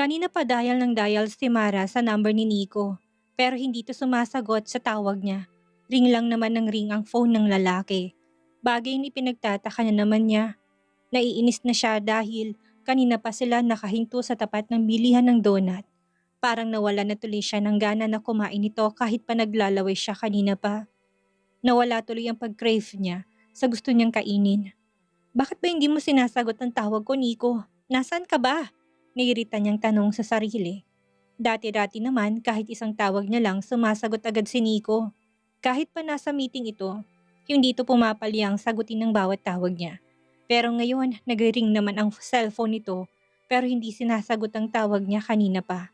Kanina pa dial ng dial si Mara sa number ni Nico, pero hindi to sumasagot sa tawag niya. Ring lang naman ng ring ang phone ng lalaki. Bagay ni pinagtataka na naman niya. Naiinis na siya dahil kanina pa sila nakahinto sa tapat ng bilihan ng donut. Parang nawala na tuloy siya ng gana na kumain ito kahit pa naglalaway siya kanina pa. Nawala tuloy ang pag-crave niya sa gusto niyang kainin. Bakit ba hindi mo sinasagot ang tawag ko, Nico? Nasaan ka ba? Naiirita niyang tanong sa sarili. Dati-dati naman kahit isang tawag niya lang sumasagot agad si Nico. Kahit pa nasa meeting ito, hindi ito pumapaliyang sagutin ng bawat tawag niya. Pero ngayon, nag-ring naman ang cellphone nito pero hindi sinasagot ang tawag niya kanina pa.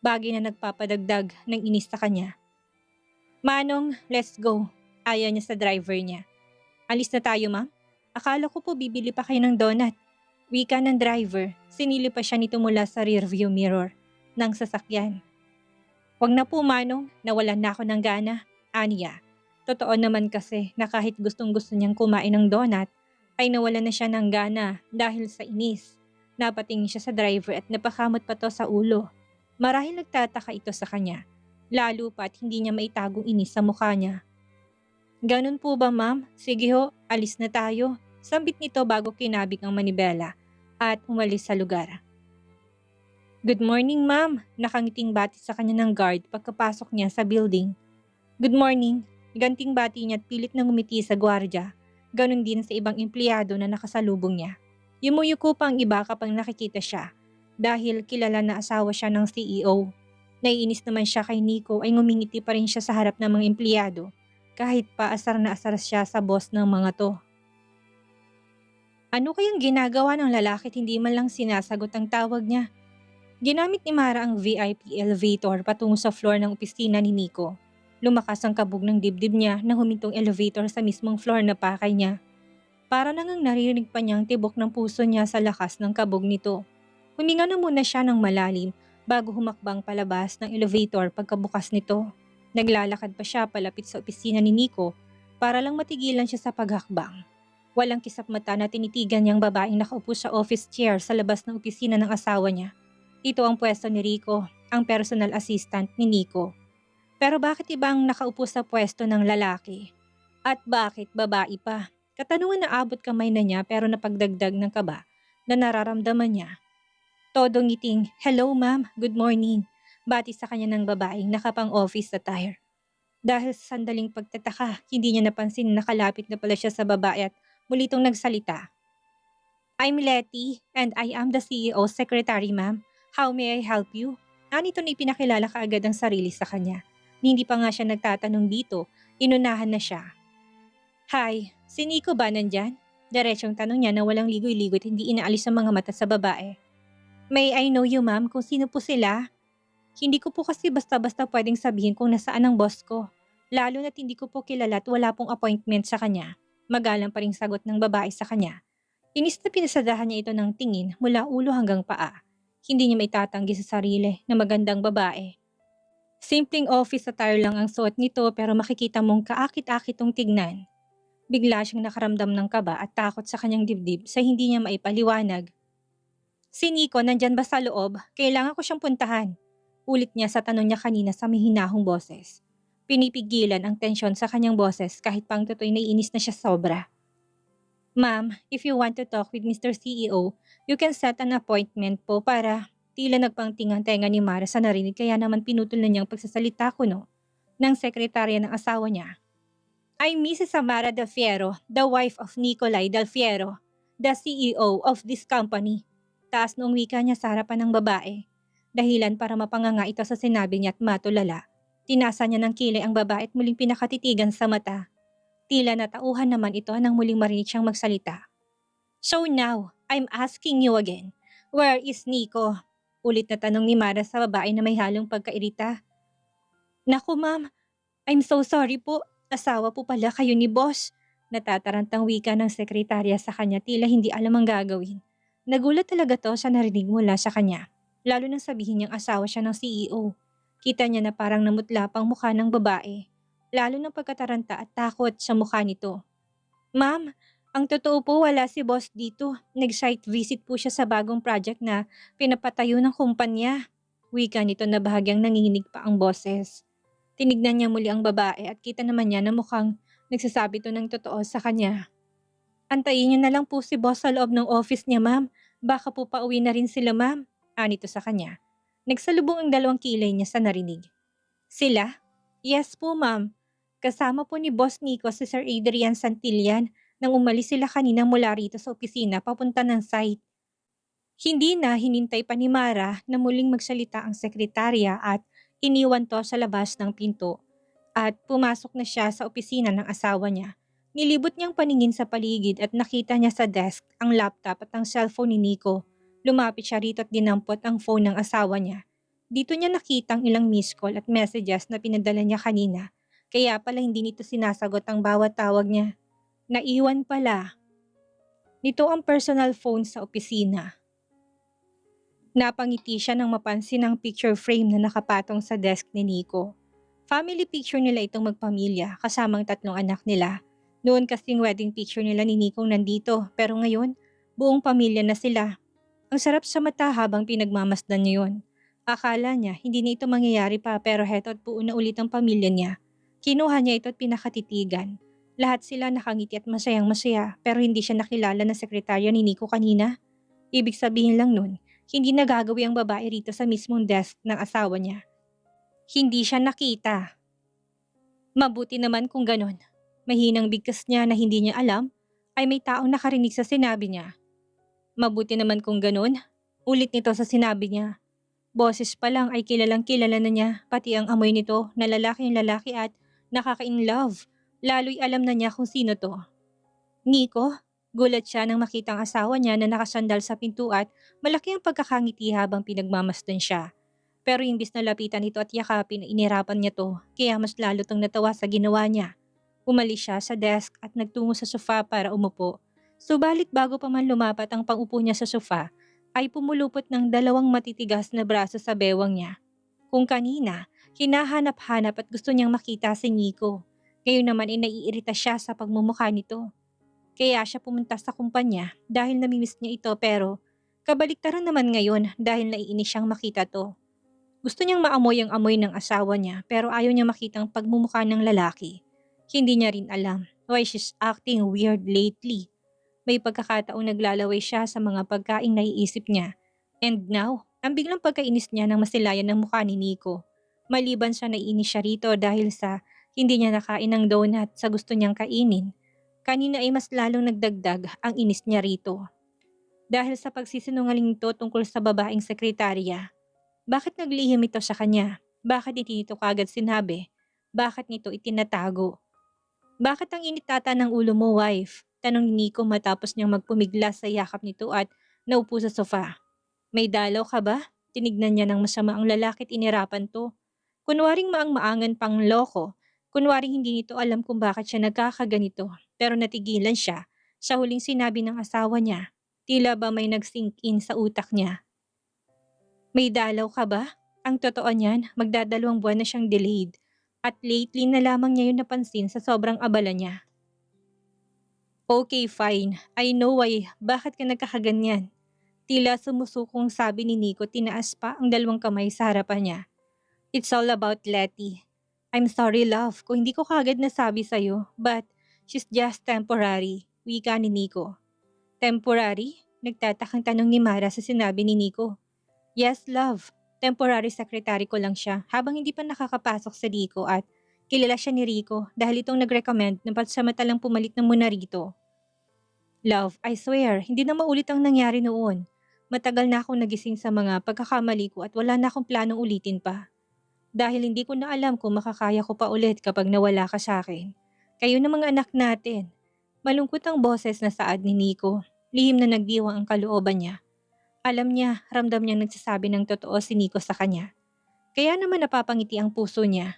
Bagay na nagpapadagdag ng inis sa kanya. Manong, let's go. Ayaw niya sa driver niya. Alis na tayo, ma'am? Akala ko po bibili pa kayo ng donut. Wika ng driver, sinili pa siya nito mula sa rearview mirror ng sasakyan. Wag na po, Manong, nawalan na ako ng gana. Aniya, totoo naman kasi na kahit gustong gusto niyang kumain ng donut, ay nawalan na siya ng gana dahil sa inis. Napatingin siya sa driver at napakamot pa to sa ulo. Marahil nagtataka ito sa kanya, lalo pa't hindi niya maitagong inis sa mukha niya. Ganun po ba, ma'am? Sige ho, alis na tayo. Sambit nito bago kinabig ang manibela at umalis sa lugar. Good morning, ma'am. Nakangiting bati sa kanya ng guard pagkapasok niya sa building. Good morning. Ganting bati niya at pilit na ngumiti sa gwardya. Ganun din sa ibang empleyado na nakasalubong niya. Yumuyuko pa ang iba kapag nakikita siya dahil kilala na asawa siya ng CEO. Naiinis naman siya kay Nico ay ngumingiti pa rin siya sa harap ng mga empleyado kahit pa asar na asar siya sa boss ng mga to. Ano kayang ginagawa ng lalaki at hindi man lang sinasagot ang tawag niya? Ginamit ni Mara ang VIP elevator patungo sa floor ng opisina ni Nico. Lumakas ang kabog ng dibdib niya nang humintong elevator sa mismong floor na pakay niya. Para nangang naririnig pa niya ang tibok ng puso niya sa lakas ng kabog nito. Huminga na muna siya ng malalim bago humakbang palabas ng elevator pagkabukas nito. Naglalakad pa siya palapit sa opisina ni Nico para lang matigilan siya sa paghakbang. Walang kisap mata na tinitigan niyang babaeng nakaupo sa office chair sa labas ng opisina ng asawa niya. Ito ang pwesto ni Rico, ang personal assistant ni Nico. Pero bakit ibang nakaupo sa pwesto ng lalaki? At bakit babae pa? Katanungan na abot kamay na niya pero napagdagdag ng kaba na nararamdaman niya. Todo ngiting, hello ma'am, good morning. Bati sa kanya ng babaeng nakapang office attire. Dahil sa sandaling pagtataka, hindi niya napansin na nakalapit na pala siya sa babae at muli itong nagsalita. I'm Letty and I am the CEO's secretary, ma'am. How may I help you? Anito na ipinakilala kaagad ang sarili sa kanya. Hindi pa nga siya nagtatanong dito, inunahan na siya. Hi, si Nico ba nandyan? Diretsyong tanong niya na walang ligoy-ligoy at hindi inaalis ang mga mata sa babae. May I know you, ma'am, kung sino po sila? Hindi ko po kasi basta-basta pwedeng sabihin kung nasaan ang boss ko. Lalo na't hindi ko po kilala at wala pong appointment sa kanya. Magalang pa ring sagot ng babae sa kanya. Inis na pinasadahan niya ito ng tingin mula ulo hanggang paa. Hindi niya maitatanggi sa sarili na magandang babae. Simpleng office attire lang ang suot nito pero makikita mong kaakit-akit tong tignan. Bigla siyang nakaramdam ng kaba at takot sa kanyang dibdib sa hindi niya maipaliwanag. Si Nico nandyan ba sa loob? Kailangan ko siyang puntahan. Ulit niya sa tanong niya kanina sa mahinahong boses. Pinipigilan ang tensyon sa kanyang boses kahit pang toto'y naiinis na siya sobra. Ma'am, if you want to talk with Mr. CEO, you can set an appointment po para tila nagpangting ang tenga ni Mara sa narinig kaya naman pinutol na niyang pagsasalita ko no, ng sekretarya ng asawa niya. I'm Mrs. Samara Del Fiero, the wife of Nicolay Del Fiero, the CEO of this company. Taas noong wika niya sa harapan ng babae. Dahilan para mapanganga ito sa sinabi niya at matulala. Tinasa niya ng kilay ang babae at muling pinakatitigan sa mata. Tila natauhan naman ito nang muling marinig siyang magsalita. So now, I'm asking you again, where is Nico? Ulit na tanong ni Mara sa babae na may halong pagkairita. Naku ma'am, I'm so sorry po. Asawa po pala kayo ni boss. Natatarantang wika ng sekretarya sa kanya tila hindi alam ang gagawin. Nagulat talaga to sa narinig mula sa kanya. Lalo nang sabihin niyang asawa siya ng CEO. Kita niya na parang namutla pang mukha ng babae. Lalo ng pagkataranta at takot sa mukha nito. Ma'am, Ang totoo po, wala si boss dito. Nag-site visit po siya sa bagong project na pinapatayo ng kumpanya. Wika nito na bahagyang nanginginig pa ang boses. Tinignan niya muli ang babae at kita naman niya na mukhang nagsasabi to ng totoo sa kanya. Antayin niyo na lang po si boss sa loob ng office niya, ma'am. Baka po pauwi na rin sila, ma'am. Anito sa kanya. Nagsalubong ang dalawang kilay niya sa narinig. Sila? Yes po, ma'am. Kasama po ni Boss Nico si Sir Adrian Santillan nang umalis sila kanina mula rito sa opisina papunta ng site. Hindi na hinintay pa ni Mara na muling magsalita ang sekretarya at iniwan to sa labas ng pinto at pumasok na siya sa opisina ng asawa niya. Nilibot niyang paningin sa paligid at nakita niya sa desk ang laptop at ang cellphone ni Nico. Lumapit siya rito at dinampot ang phone ng asawa niya. Dito niya nakita ang ilang missed call at messages na pinadala niya kanina. Kaya pala hindi nito sinasagot ang bawat tawag niya. Naiwan pala. Nito ang personal phone sa opisina. Napangiti siya nang mapansin ang picture frame na nakapatong sa desk ni Nico. Family picture nila itong magpamilya kasamang 3 anak nila. Noon kasing wedding picture nila ni Nico nandito pero ngayon buong pamilya na sila. Ang sarap sa mata habang pinagmamasdan niya yun. Akala niya hindi na ito mangyayari pa pero heto at buo na ulit ang pamilya niya. Kinuha niya ito at pinakatitigan. Lahat sila nakangiti at masayang masaya pero hindi siya nakilala na sekretarya ni Nico kanina. Ibig sabihin lang nun, hindi nagagawi ang babae rito sa mismong desk ng asawa niya. Hindi siya nakita. Mabuti naman kung ganon. Mahinang bigkas niya na hindi niya alam ay may taong nakarinig sa sinabi niya. Mabuti naman kung ganon. Ulit nito sa sinabi niya. Boses pa lang ay kilalang kilala na niya pati ang amoy nito na lalaking lalaki at nakaka-inlove. Lalo'y alam na niya kung sino to. Nico? Gulat siya nang makita ang asawa niya na nakasandal sa pinto at malaki ang pagkakangiti habang pinagmamasdan siya. Pero imbis na lapitan ito at yakapin, inirapan niya to, kaya mas lalo tong natawa sa ginawa niya. Umalis siya sa desk at nagtungo sa sofa para umupo. Subalit bago pa man lumapat ang pangupo niya sa sofa, ay pumulupot ng 2 matitigas na braso sa bewang niya. Kung kanina, hinahanap-hanap at gusto niyang makita si Nico. Ngayon naman ay naiirita siya sa pagmumukha nito. Kaya siya pumunta sa kumpanya dahil namimiss niya ito pero kabaliktaran naman ngayon dahil naiinis siyang makita to. Gusto niyang maamoy ang amoy ng asawa niya pero ayaw niya makitang pagmumukha ng lalaki. Hindi niya rin alam why she's acting weird lately. May pagkakataong naglalaway siya sa mga pagkaing naiisip niya. And now, ang biglang pagkainis niya nang masilayan ng mukha ni Nico. Maliban sa naiinis siya rito dahil sa hindi niya nakain ng donut sa gusto niyang kainin. Kanina ay mas lalong nagdagdag ang inis niya rito. Dahil sa pagsisinungaling nito tungkol sa babaeng sekretarya. Bakit naglihim ito sa kanya? Bakit hindi nito kagad sinabi? Bakit nito itinatago? Bakit ang init ata ng ulo mo, wife? Tanong ni Nico matapos niyang magpumigla sa yakap nito at naupo sa sofa. May dalaw ka ba? Tinignan niya ng masama ang lalaki at inirapan to. Kunwaring maang-maangan pang loko. Kunwaring hindi nito alam kung bakit siya nagkakaganito. Pero natigilan siya sa huling sinabi ng asawa niya. Tila ba may nag-sink in sa utak niya. May dalaw ka ba? Ang totoo niyan, magdadalawang buwan na siyang delayed. At lately na lamang niya yun napansin sa sobrang abala niya. Okay, fine. I know why. Bakit ka nagkakaganyan? Tila sumusukong sabi ni Nico, tinaas pa ang 2 kamay sa harapan niya. It's all about Letty. I'm sorry, love, kung hindi ko kagad nasabi sa'yo, but she's just temporary, wika ni Nico. Temporary? Nagtatakang tanong ni Mara sa sinabi ni Nico. Yes, love. Temporary secretary ko lang siya habang hindi pa nakakapasok sa Rico at kilala siya ni Rico dahil itong nag-recommend na pansamatalang pumalit na muna rito. Love, I swear, hindi na maulit ang nangyari noon. Matagal na akong nagising sa mga pagkakamali ko at wala na akong planong ulitin pa. Dahil hindi ko na alam kung makakaya ko pa ulit kapag nawala ka sa akin. Kayo na mga anak natin. Malungkot ang boses na saad ni Nico. Lihim na nagdiwang ang kalooban niya. Alam niya, ramdam niyang nagsasabi ng totoo si Nico sa kanya. Kaya naman napapangiti ang puso niya.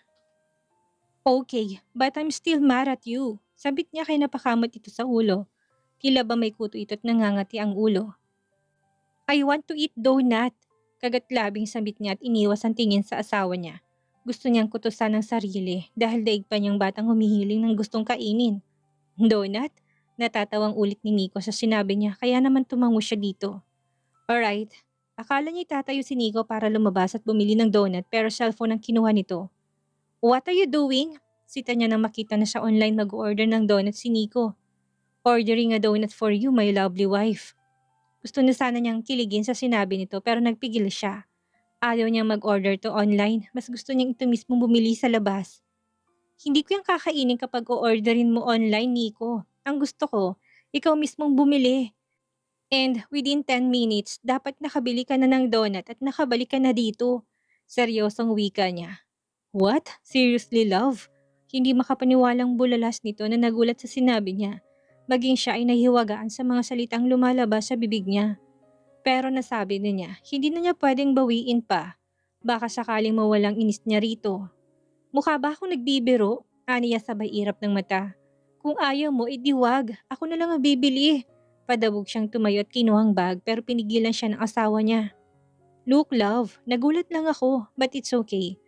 Okay, but I'm still mad at you. Sabit niya kay napakamot ito sa ulo. Tila ba may kuto ito't nangangati ang ulo. I want to eat donut. Kagat-labing sabit niya at iniwas ang tingin sa asawa niya. Gusto niyang kutusan ng sarili dahil daig pa niyang batang humihiling ng gustong kainin. Donut? Natatawang ulit ni Nico sa sinabi niya kaya naman tumango siya dito. Alright, akala niya itatayo si Nico para lumabas at bumili ng donut pero cellphone ang kinuha nito. What are you doing? Sita niya nang makita na sa online mag-order ng donut si Nico. Ordering a donut for you, my lovely wife. Gusto na sana niyang kiligin sa sinabi nito pero nagpigil siya. Ayaw niyang mag-order to online, mas gusto niyang ito mismo bumili sa labas. Hindi ko yung kakainin kapag o-orderin mo online, Nico. Ang gusto ko, ikaw mismong bumili. And within 10 minutes, dapat nakabili ka na ng donut at nakabalik ka na dito. Seryosong wika niya. What? Seriously, love? Hindi makapaniwalang bulalas nito na nagulat sa sinabi niya. Maging siya ay nahiwagaan sa mga salitang lumalabas sa bibig niya. Pero nasabi na niya, hindi na niya pwedeng bawiin pa. Baka sakaling mawalang inis niya rito. Mukha ba akong nagbibiro? Aniya sabay irap ng mata. Kung ayaw mo, wag. Ako na lang ang bibili. Padabog siyang tumayo at kinuhang bag pero pinigilan siya ng asawa niya. Look, love, nagulat lang ako, but it's okay.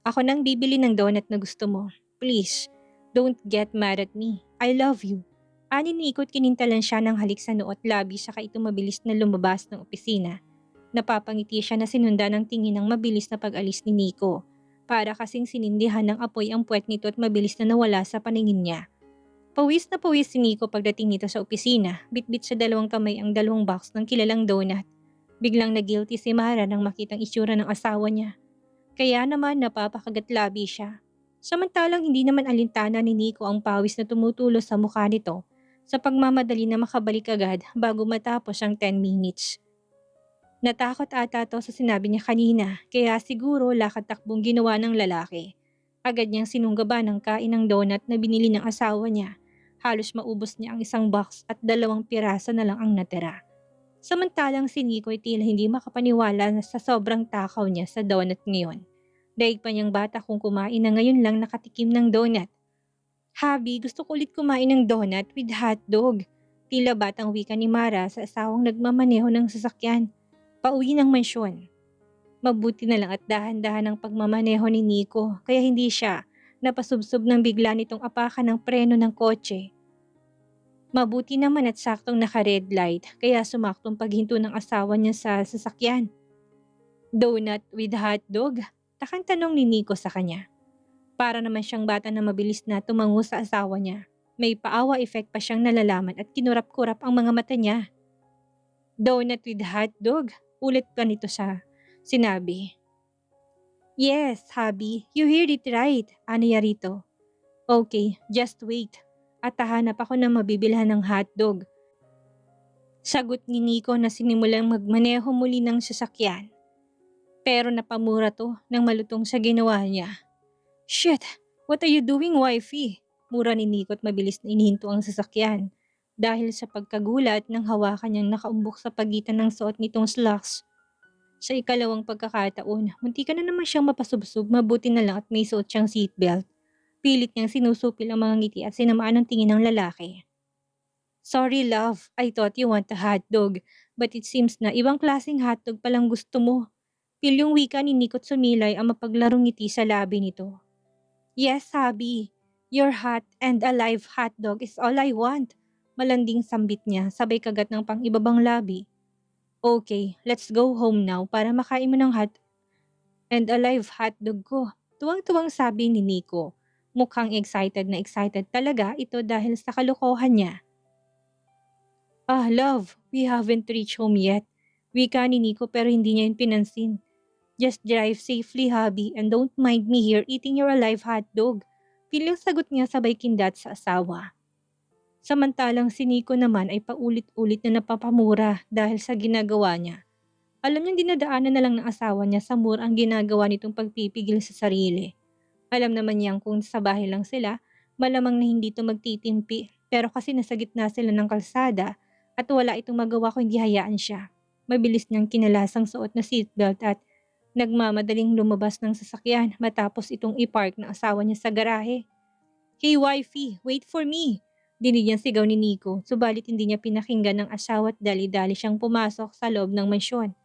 Ako nang bibili ng donut na gusto mo. Please, don't get mad at me. I love you. Ani ni Ikot kinintalan siya ng halik sa noo at labi saka ito mabilis na lumabas ng opisina. Napapangiti siya na sinunda ng tingin ng mabilis na pag-alis ni Nico. Para kasing sinindihan ng apoy ang puwet nito at mabilis na nawala sa paningin niya. Pawis na pawis si Nico pagdating nito sa opisina. Bitbit sa dalawang kamay ang dalawang box ng kilalang donut. Biglang na-guilty si Mara nang makitang itsura ng asawa niya. Kaya naman napapakagat labi siya. Samantalang hindi naman alintana ni Nico ang pawis na tumutulo sa mukha nito sa pagmamadali na makabalik agad bago matapos ang 10 minutes. Natakot ata to sa sinabi niya kanina kaya siguro lakad-takbong ginawa ng lalaki. Agad niyang sinunggaba ng kain ng donut na binili ng asawa niya. Halos maubos niya ang isang box at 2 piraso na lang ang natira. Samantalang si Nico ay tila hindi makapaniwala na sa sobrang takaw niya sa donut ngayon. Daig pa niyang bata kung kumain na ngayon lang nakatikim ng donut. Habi, gusto ko ulit kumain ng donut with hotdog. Tila batang wika ni Mara sa asawang nagmamaneho ng sasakyan. Pauwi ng mansyon. Mabuti na lang at dahan-dahan ang pagmamaneho ni Nico kaya hindi siya napasubsob ng bigla nitong apakan ng preno ng kotse. Mabuti naman at saktong naka-red light kaya sumaktong paghinto ng asawa niya sa sasakyan. Donut with hotdog? Takang tanong ni Nico sa kanya. Para naman siyang bata na mabilis na tumango sa asawa niya. May paawa effect pa siyang nalalaman at kinurap-kurap ang mga mata niya. Donut with hotdog? Ulit pa nito sa sinabi. Yes, Habi, you heard it right. Ano ya rito? Okay, just wait. At hahanap ako ng mabibilhan ng hotdog. Sagot ni Nico na sinimulang magmaneho muli ng sasakyan. Pero napamura to nang malutong sa ginawa niya. Shit! What are you doing, wifey? Mura ni Nico at mabilis na inihinto ang sasakyan. Dahil sa pagkagulat nang hawakan niyang nakaumbok sa pagitan ng suot nitong slacks. Sa ikalawang pagkakataon, munti ka na naman siyang mapasubsob, mabuti na lang at may suot siyang seatbelt. Pilit niyang sinusupil ang mga ngiti at sinamaan ang tingin ng lalaki. Sorry love, I thought you want a hotdog, but it seems na ibang klaseng hotdog palang gusto mo. Pilyong wika ni Nico at sumilay ang mapaglarong ngiti sa labi nito. Yes, Sabi. Your hot and alive hotdog is all I want. Malanding sambit niya, sabay kagat ng pang-ibabang labi. Okay, let's go home now para makain mo ng hot and alive hotdog ko. Tuwang-tuwang sabi ni Nico. Mukhang excited na excited talaga ito dahil sa kalokohan niya. Ah, love, we haven't reached home yet. Wika ni Nico pero hindi niya yun pinansin. Just drive safely, hubby, and don't mind me here eating your alive hotdog. Piling sagot niya sabay kindat sa asawa. Samantalang si Nico naman ay paulit-ulit na napapamura dahil sa ginagawa niya. Alam niyang dinadaanan na lang ng asawa niya sa mura ang ginagawa nitong pagpipigil sa sarili. Alam naman niyang kung sa bahay lang sila, malamang na hindi ito magtitimpi. Pero kasi nasa gitna sila ng kalsada at wala itong magawa kung hindi hayaan siya. Mabilis niyang kinalasang suot na seatbelt at nagmamadaling lumabas ng sasakyan matapos itong ipark ng asawa niya sa garahe. Hey wifey, wait for me! Dinig niyang sigaw ni Nico, subalit hindi niya pinakinggan ng asawa at dali-dali siyang pumasok sa loob ng mansyon.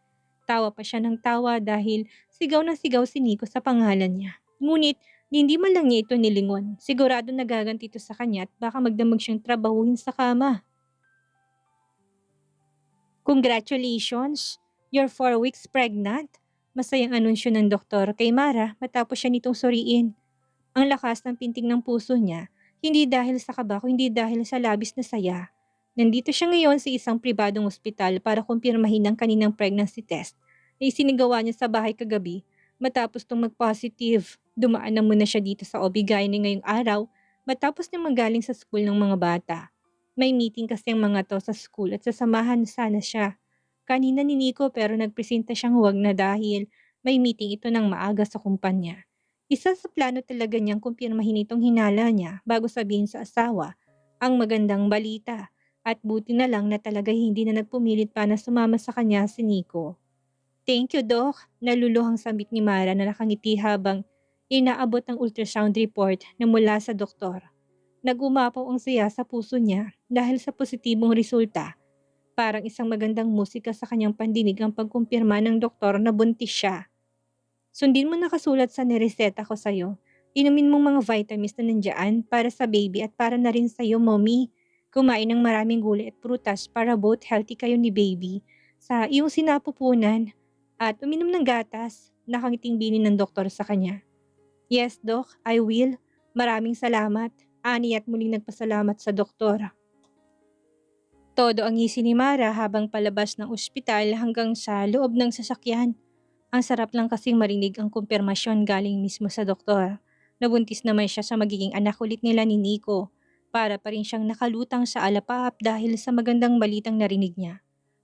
Tawa pa siya ng tawa dahil sigaw na sigaw si Nico sa pangalan niya. Ngunit Hindi man lang niya ito nilingon. Sigurado nagaganti ito sa kanya at baka magdamag siyang trabahuhin sa kama. Congratulations! You're 4 weeks pregnant. Masayang anunsyo ng doktor kay Mara matapos siya nitong suriin. Ang lakas ng pintig ng puso niya, hindi dahil sa kaba kundi dahil sa labis na saya. Nandito siya ngayon sa isang pribadong ospital para kumpirmahin ang kaninang pregnancy test na isinigawa niya sa bahay kagabi matapos tong mag-positive. Dumaan na muna siya dito sa OB-GYN ngayong araw matapos niya magaling sa school ng mga bata. May meeting kasi ang mga to sa school at sasamahan sana siya. Kanina ni Nico pero nagpresenta siyang huwag na dahil may meeting ito ng maaga sa kumpanya. Isa sa plano talaga niyang kumpirmahin itong hinala niya bago sabihin sa asawa ang magandang balita. At buti na lang na talaga hindi na nagpumilit pa na sumama sa kanya si Nico. Thank you, Doc. Naluluhang sambit ni Mara na nakangiti habang inaabot ang ultrasound report na mula sa doktor. Nagumapaw ang saya sa puso niya dahil sa positibong resulta. Parang isang magandang musika sa kanyang pandinig ang pagkumpirma ng doktor na buntis siya. Sundin mo nakasulat sa nireseta ko sa'yo. Inumin mong mga vitamins na nandiyan para sa baby at para na rin sa'yo, mommy. Kumain ng maraming gulay at prutas para both healthy kayo ni baby sa iyong sinapupunan at uminom ng gatas, nakangiting bini ng doktor sa kanya. Yes, Doc, I will. Maraming salamat. Ani at muling nagpasalamat sa doktor. Todo ang ngisi ni Mara habang palabas ng ospital hanggang sa loob ng sasakyan. Ang sarap lang kasing marinig ang kumpirmasyon galing mismo sa doktor. Nabuntis naman siya sa magiging anak ulit nila ni Nico. Para pa rin siyang nakalutang sa alapaap dahil sa magandang balitang narinig niya.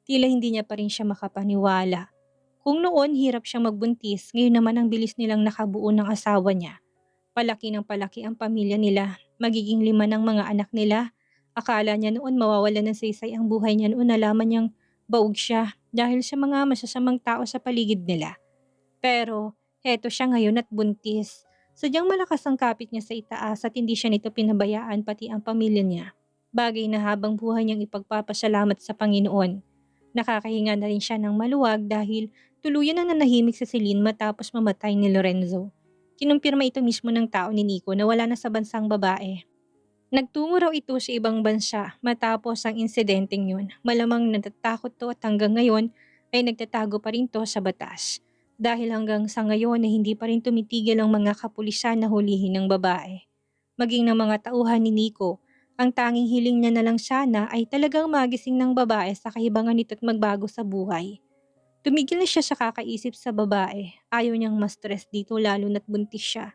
Tila hindi niya pa rin siya makapaniwala. Kung noon hirap siyang magbuntis, ngayon naman ang bilis nilang nakabuo ng asawa niya. Palaki ng palaki ang pamilya nila, magiging 5 ng mga anak nila. Akala niya noon mawawala ng saysay ang buhay niya noon nalaman niyang baog siya dahil sa mga masasamang tao sa paligid nila. Pero heto siya ngayon at buntis. Sadyang malakas ang kapit niya sa itaas at hindi siya nito pinabayaan pati ang pamilya niya. Bagay na habang buhay niyang ipagpapasalamat sa Panginoon. Nakakahinga na rin siya ng maluwag dahil tuluyan na nanahimik si Celine matapos mamatay ni Lorenzo. Kinumpirma ito mismo ng tao ni Nico na wala na sa bansang babae. Nagtungo raw ito sa ibang bansa matapos ang insidenteng yun. Malamang natatakot to at hanggang ngayon ay nagtatago pa rin to sa batas. Dahil hanggang sa ngayon ay hindi pa rin tumitigil ang mga kapulisan na hulihin ng babae. Maging ng mga tauhan ni Nico, ang tanging hiling niya na lang sana ay talagang magising ng babae sa kahibangan nito at magbago sa buhay. Tumigil na siya sa kakaisip sa babae. Ayaw niyang ma-stress dito lalo na't buntis siya.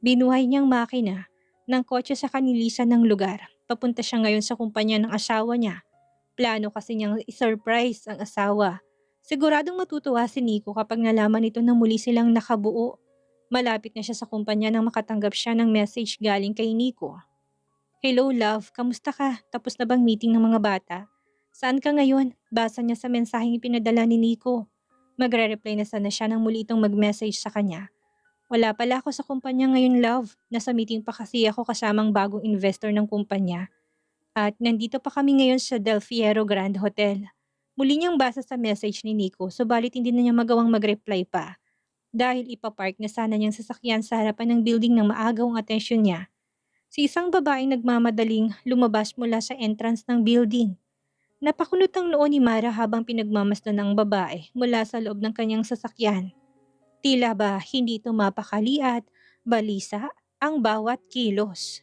Binuhay niyang makina ng kotse sa kanilisan ng lugar. Papunta siya ngayon sa kumpanya ng asawa niya. Plano kasi niyang i-surprise ang asawa. Siguradong matutuwa si Nico kapag nalaman nito na muli silang nakabuo. Malapit na siya sa kumpanya nang makatanggap siya ng message galing kay Nico. Hello love, kamusta ka? Tapos na bang meeting ng mga bata? Saan ka ngayon? Basa niya sa mensaheng ipinadala ni Nico. Magre-reply na sana siya nang muli itong mag-message sa kanya. Wala pala ako sa kumpanya ngayon love. Nasa meeting pa kasi ako kasamang bagong investor ng kumpanya. At nandito pa kami ngayon sa Del Fierro Grand Hotel. Muli niyang basa sa message ni Nico subalit hindi na niya magawang mag-reply pa. Dahil ipapark na sana niyang sasakyan sa harapan ng building ng maagaw ang atensyon niya. Si isang babaeng nagmamadaling lumabas mula sa entrance ng building. Napakunot ang noo ni Mara habang pinagmamasdan ng babae mula sa loob ng kanyang sasakyan. Tila ba hindi ito mapakali at balisa ang bawat kilos.